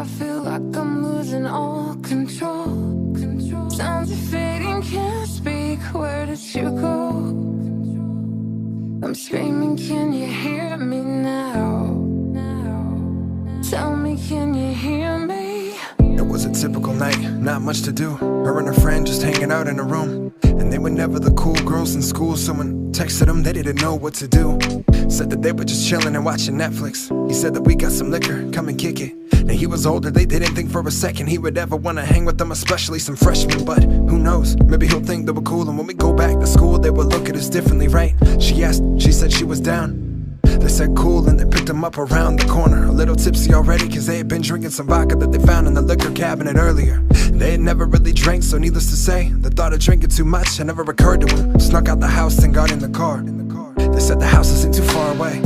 I feel like I'm losing all control. Sounds are fading, can't speak, where did you go? I'm screaming, can you hear me now? Tell me, can you hear me? It was a typical night, not much to do. Her and her friend just hanging out in a room. And they were never the cool girls in school. Someone texted them, they didn't know what to do. Said that they were just chilling and watching Netflix. He said that we got some liquor, come and kick it. Now he was older, they didn't think for a second he would ever want to hang with them, especially some freshmen. But who knows, maybe he'll think they were cool. And when we go back to school, they will look at us differently, right? She asked, she said she was down. They said cool, and they picked him up around the corner. A little tipsy already, cause they had been drinking some vodka that they found in the liquor cabinet earlier. They had never really drank, so needless to say, the thought of drinking too much had never occurred to him. Snuck out the house and got in the car. They said the house isn't too far away,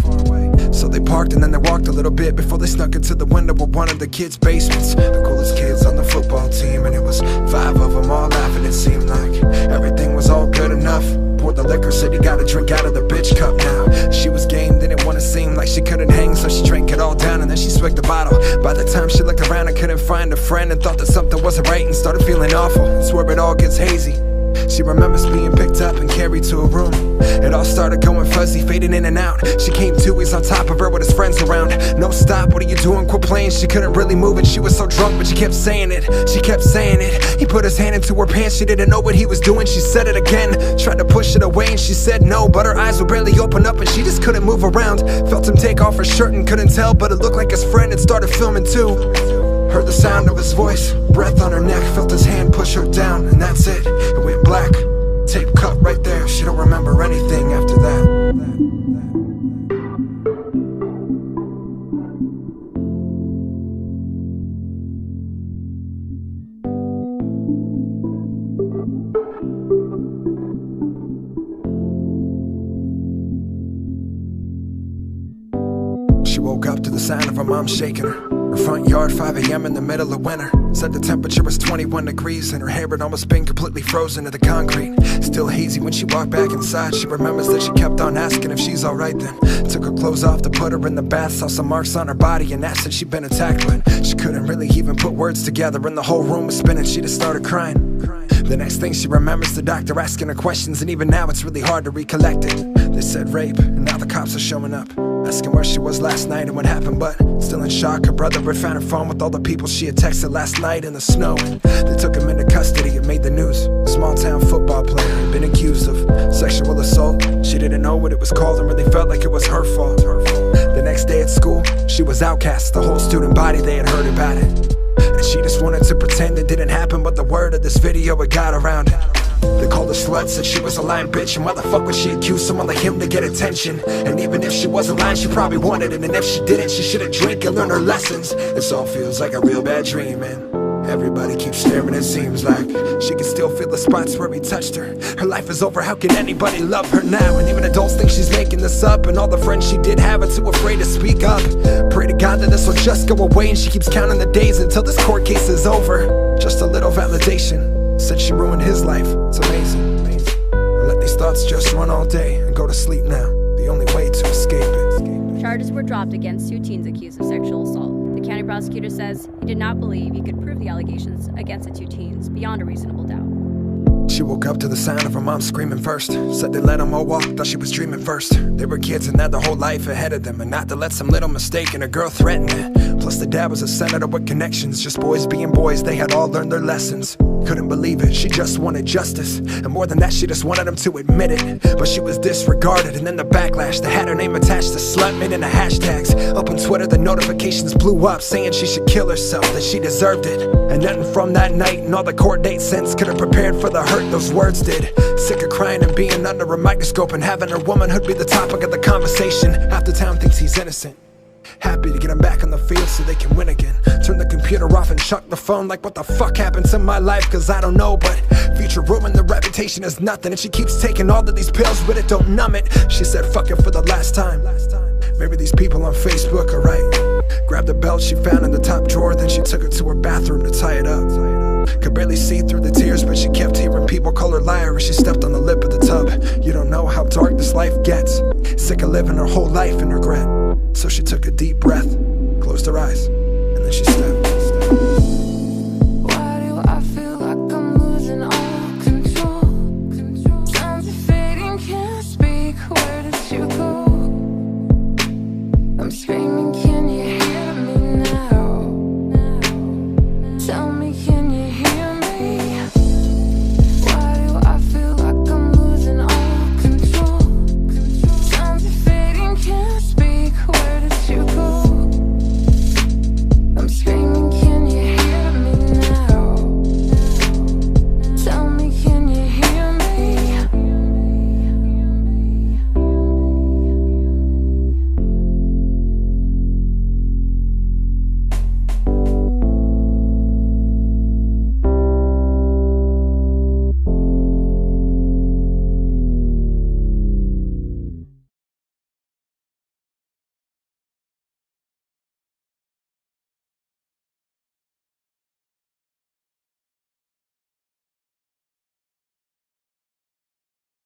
so they parked and then they walked a little bit before they snuck into the window of one of the kids' basements. The coolest kids on the football team, and it was 5 of them all laughing. It seemed like everything was all good enough. Poured the liquor, said you gotta drink out of the bitch cup now. She was game, didn't wanna seem like she couldn't hang, so she drank it all down and then she swigged the bottle. By the time she looked around and couldn't find a friend, and thought that something wasn't right and started feeling awful. It's where it all gets hazy. She remembers being picked up and carried to a room. It all started going fuzzy, fading in and out. She came to, he's on top of her with his friends around. No, stop, what are you doing? Quit playing. She couldn't really move and she was so drunk, but she kept saying it. She kept saying it. He put his hand into her pants, she didn't know what he was doing. She said it again, tried to push it away and she said no, but her eyes would barely open up and she just couldn't move around. Felt him take off her shirt and couldn't tell, but it looked like his friend had started filming too. Heard the sound of his voice, breath on her neck, felt his hand push her down, and that's it. It went black, tape cut right there. She don't remember anything after that. She woke up to the sound of her mom shaking her. Her front yard, 5 AM in the middle of winter. Said the temperature was 21 degrees and her hair had almost been completely frozen to the concrete. Still hazy when she walked back inside. She remembers that she kept on asking if she's alright then. Took her clothes off to put her in the bath. Saw some marks on her body and asked if she'd been attacked, but she couldn't really even put words together, and the whole room was spinning. She just started crying. The next thing she remembers, the doctor asking her questions, and even now it's really hard to recollect it. They said rape, and now the cops are showing up, asking where she was last night and what happened, but still in shock. Her brother had found her phone with all the people she had texted last night in the snow. They took him into custody, it made the news. A small town football player had been accused of sexual assault. She didn't know what it was called and really felt like it was her fault. The next day at school, she was outcast. The whole student body, they had heard about it, and she just wanted to pretend it didn't happen, but the word of this video, it got around. They called her slut, said she was a lying bitch, and why the fuck would she accuse someone like him to get attention? And even if she wasn't lying, she probably wanted it, and if she didn't, she should've drank and learned her lessons. This all feels like a real bad dream, and everybody keeps staring, it seems like she can still feel the spots where he touched her. Her life is over, how can anybody love her now? And even adults think she's making this up, and all the friends she did have are too afraid to speak up. Pray to God that this will just go away, and she keeps counting the days until this court case is over. Just a little validation. Said she ruined his life, it's amazing. I let these thoughts just run all day and go to sleep now, the only way to escape it. Charges were dropped against 2 teens accused of sexual assault. The county prosecutor says he did not believe he could prove the allegations against the 2 teens beyond a reasonable doubt. She woke up to the sound of her mom screaming first. Said they let them all walk, thought she was dreaming first. They were kids and had their whole life ahead of them, and not to let some little mistake and a girl threaten it. Plus the dad was a senator with connections. Just boys being boys, they had all learned their lessons. Couldn't believe it, she just wanted justice, and more than that, she just wanted him to admit it. But she was disregarded, and then the backlash. They had her name attached to slut, made into hashtags. Up on Twitter, the notifications blew up, saying she should kill herself, that she deserved it. And nothing from that night and all the court dates since could have prepared for the hurt those words did. Sick of crying and being under a microscope, and having her womanhood be the topic of the conversation. Half the town thinks he's innocent. Happy to get him back on the field so they can win again. Turn the computer off and chuck the phone, like what the fuck happened to my life, cause I don't know. But future ruin, the reputation is nothing, and she keeps taking all of these pills, but it don't numb it. She said fuck it for the last time. Maybe these people on Facebook are right. Grabbed the belt she found in the top drawer, then she took it to her bathroom to tie it up. Could barely see through the tears, but she kept hearing people call her liar as she stepped on the lip of the tub. You don't know how dark this life gets. Sick of living her whole life in regret. So she took a deep breath, closed her eyes, and then she stepped. I'm screaming